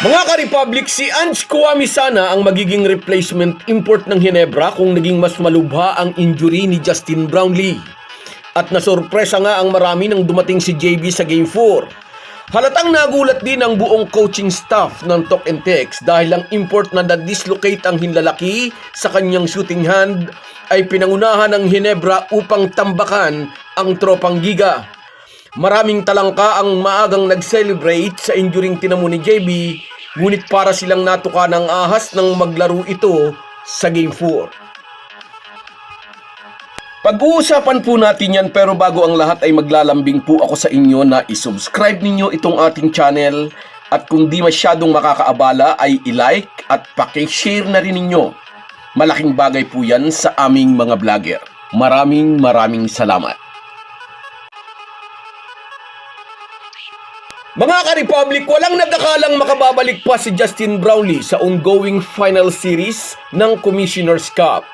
Mga ka-Republic, si Ange Kouame sana ang magiging replacement import ng Ginebra kung naging mas malubha ang injury ni Justin Brownlee. At nasorpresa nga ang marami nang dumating si JB sa Game 4. Halatang nagulat din ang buong coaching staff ng Talk and Text dahil ang import na na-dislocate ang hinlalaki sa kanyang shooting hand ay pinangunahan ng Ginebra upang tambakan ang tropang Giga. Maraming talangka ang maagang nag-celebrate sa injuring tinamo ni JB, ngunit para silang natuka ng ahas nang maglaro ito sa Game 4. Pag-uusapan po natin yan, pero bago ang lahat ay maglalambing po ako sa inyo na isubscribe ninyo itong ating channel at kung di masyadong makakaabala ay i-like at paki-share na rin ninyo. Malaking bagay po yan sa aming mga vlogger. Maraming salamat. Mga ka-Republic, walang nagkakalang makababalik pa si Justin Brownlee sa ongoing final series ng Commissioner's Cup.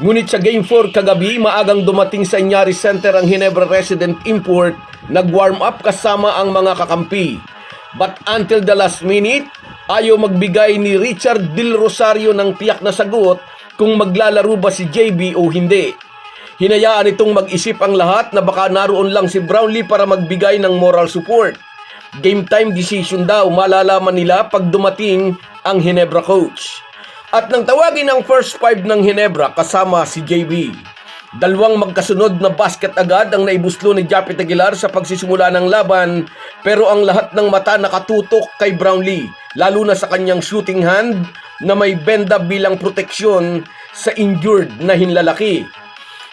Ngunit sa Game 4 kagabi, maagang dumating sa Iñari Center ang Ginebra resident import, nag-warm up kasama ang mga kakampi. But until the last minute, ayaw magbigay ni Richard Del Rosario ng tiyak na sagot kung maglalaro ba si JB o hindi. Hinayaan itong mag-isip ang lahat na baka naroon lang si Brownlee para magbigay ng moral support. Game time decision daw, malalaman nila pag dumating ang Ginebra coach. At nang tawagin ang first five ng Ginebra kasama si JB. Dalawang magkasunod na basket agad ang naibuslo ni Japet Aguilar sa pagsisimula ng laban, pero ang lahat ng mata nakatutok kay Brownlee, lalo na sa kanyang shooting hand na may benda bilang proteksyon sa injured na hinlalaki.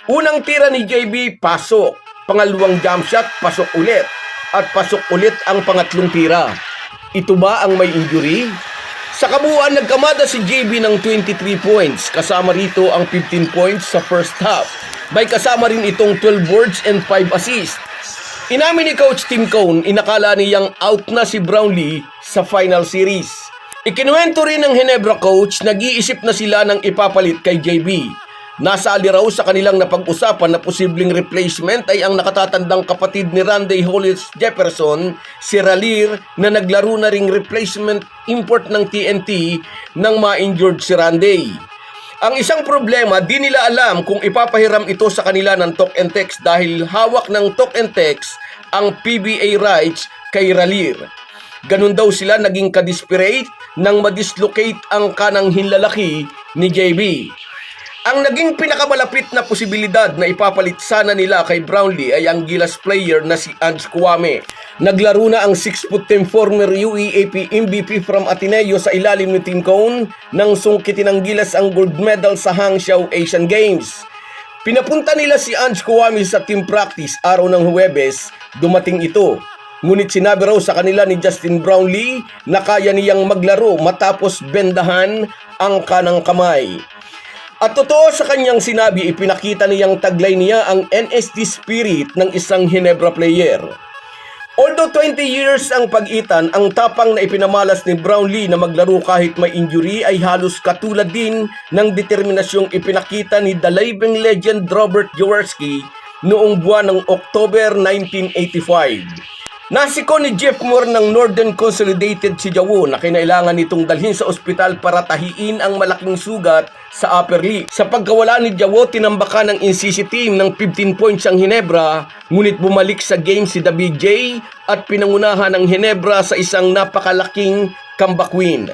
Unang tira ni JB, pasok. Pangalawang jump shot, pasok ulit. At pasok ulit ang pangatlong tira. Ito ba ang may injury? Sa kabuuan, nagkamada si JB ng 23 points. Kasama rito ang 15 points sa first half. May kasama rin itong 12 boards and 5 assists. Inamin ni Coach Tim Cone, inakala niyang out na si Brownlee sa final series. Ikinuwento rin ng Ginebra coach, nag-iisip na sila ng ipapalit kay JB. Nasali raw sa kanilang napag-usapan na posibleng replacement ay ang nakatatandang kapatid ni Randy Hollis Jefferson, si Ralier, na naglaro na ring replacement import ng TNT nang ma-injured si Randy. Ang isang problema, di nila alam kung ipapahiram ito sa kanila ng Talk and Text dahil hawak ng Talk and Text ang PBA rights kay Ralier. Ganun daw sila naging kadesperate nang madislocate ang kanang hinlalaki ni JB. Ang naging pinakamalapit na posibilidad na ipapalit sana nila kay Brownlee ay ang Gilas player na si Ange Kouame. Naglaro na ang 6'10" former UEAP MVP from Ateneo sa ilalim ni Tim Cone nang sungkitin ng Gilas ang gold medal sa Hangzhou Asian Games. Pinapunta nila si Ange Kouame sa team practice araw ng Huwebes, dumating ito. Ngunit sinabi raw sa kanila ni Justin Brownlee na kaya niyang maglaro matapos bendahan ang kanang kamay. At totoo sa kanyang sinabi, ipinakita niyang taglay niya ang NSD spirit ng isang Ginebra player. Although 20 years ang pagitan, ang tapang na ipinamalas ni Brownlee na maglaro kahit may injury ay halos katulad din ng determinasyong ipinakita ni the living legend Robert Jaworski noong buwan ng October 1985. Nasiko ni Jeff Moore ng Northern Consolidated si Jawo na kinailangan nitong dalhin sa ospital para tahiin ang malaking sugat sa upper lip. Sa pagkawala ni Jawo, tinambakan ng NCC team ng 15 points ang Ginebra, ngunit bumalik sa game si David J at pinangunahan ng Ginebra sa isang napakalaking comeback win.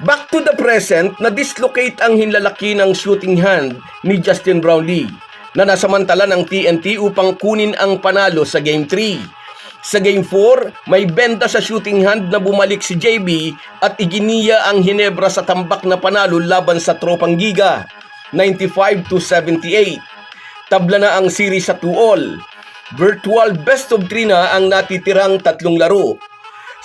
Back to the present, na-dislocate ang hinlalaki ng shooting hand ni Justin Brownlee na nasamantala ng TNT upang kunin ang panalo sa Game 3. Sa Game 4, may benda sa shooting hand na bumalik si JB at iginiya ang Ginebra sa tambak na panalo laban sa tropang Giga, 95-78. Tabla na ang series sa 2-all. Virtual best of 3 na ang natitirang tatlong laro.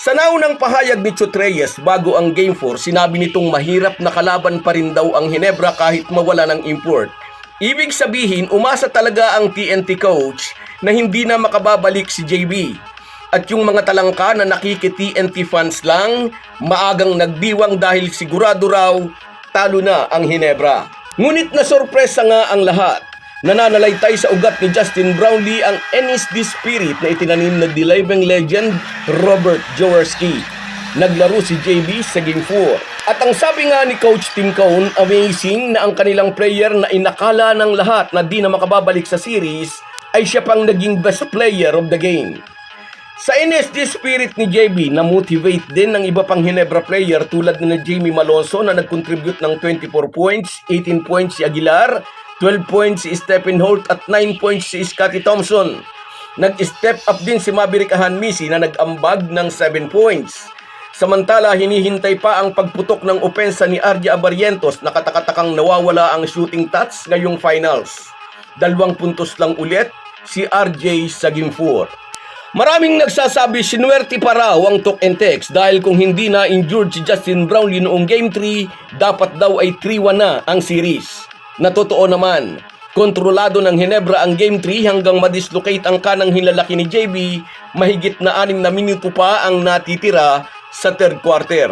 Sa naunang pahayag ni Chot Reyes bago ang Game 4, sinabi nitong mahirap na kalaban pa rin daw ang Ginebra kahit mawala ng import. Ibig sabihin, umasa talaga ang TNT coach na hindi na makababalik si JB. At yung mga talangka na nakiki-TNT fans lang, maagang nagdiwang dahil sigurado raw talo na ang Ginebra. Ngunit nasorpresa nga ang lahat. Nananalaytay sa ugat ni Justin Brownlee ang NSD spirit na itinanim na the living legend Robert Jaworski. naglaro si JB sa Game 4. At ang sabi nga ni Coach Tim Cone, amazing na ang kanilang player na inakala ng lahat na di na makababalik sa series ay siya pang naging best player of the game. Sa NSD spirit ni JB, na-motivate din ng iba pang Ginebra player tulad ni Jamie Malonzo na nag-contribute ng 24 points, 18 points si Aguilar, 12 points si Stephen Holt at 9 points si Scottie Thompson. Nag-step up din si Maverick Ahanmisi na nag-ambag ng 7 points. Samantala, hinihintay pa ang pagputok ng opensa ni RJ Abarrientos na katakatakang nawawala ang shooting touch ngayong finals. 2 puntos lang ulit si RJ sa Game 4. Maraming nagsasabi sinuwerte pa raw ang talk and text dahil kung hindi na injured si Justin Brownlee noong Game 3, dapat daw ay 3-1 na ang series. Na totoo naman, kontrolado ng Ginebra ang Game 3 hanggang madislocate ang kanang hilalaki ni JB, mahigit na 6 na minuto pa ang natitira sa third quarter.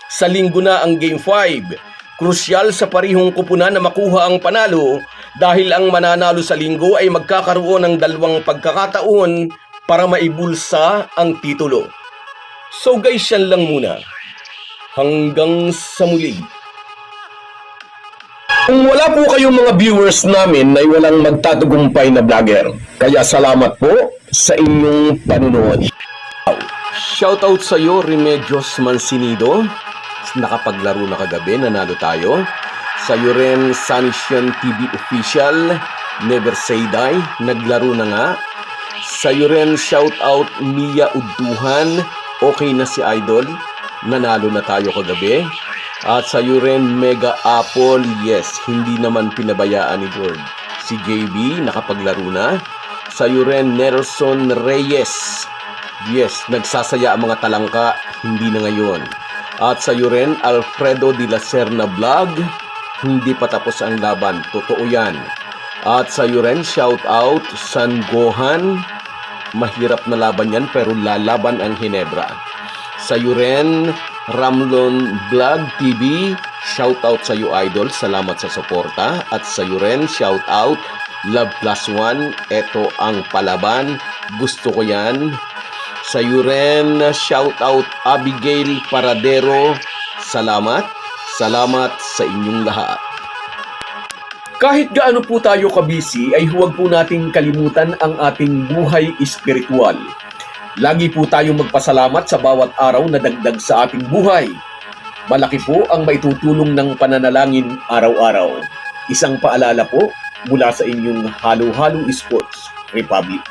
Sa linggo na ang Game 5. Krusyal sa parihong kupunan na makuha ang panalo dahil ang mananalo sa linggo ay magkakaroon ng 2 pagkakataon para maibulsa ang titulo. So guys, yan lang muna. Hanggang sa muli. Kung wala po kayong mga viewers namin ay walang magtatagumpay na vlogger. Kaya salamat po sa inyong panunood. Shoutout sa iyo, Remedios Mansinido. Nakapaglaro na kagabi, nanalo tayo. Sa iyo rin, Sanishan TV Official, Never Say Die, naglaro na nga. Sa iyo rin, shoutout Mia Uduhan, okay na si Idol, nanalo na tayo kagabi. At sa iyo rin, Mega Apple, yes, hindi naman pinabayaan ni Lord. Si JB, nakapaglaro na. Sa iyo rin, Nelson Reyes, yes, nagsasaya ang mga talangka, hindi na ngayon. At sa iyo rin, Alfredo de la Serna Vlog, hindi pa tapos ang laban, totoo yan. At sa iyo rin, shout out San Gohan, mahirap na laban yan pero lalaban ang Ginebra. Sa iyo rin, Ramlon Vlog TV, shout out sa iyo Idol, salamat sa suporta. At sa iyo rin, shout out Love Plus One, eto ang palaban, gusto ko yan. Sa iyo rin, shout out Abigail Paradero, salamat sa inyong lahat. Kahit gaano po tayo kabisi ay huwag po nating kalimutan ang ating buhay espiritual. Lagi po tayong magpasalamat sa bawat araw na dagdag sa ating buhay. Malaki po ang maitutulong ng pananalangin araw-araw. Isang paalala po mula sa inyong Halo Halo Sports Republic.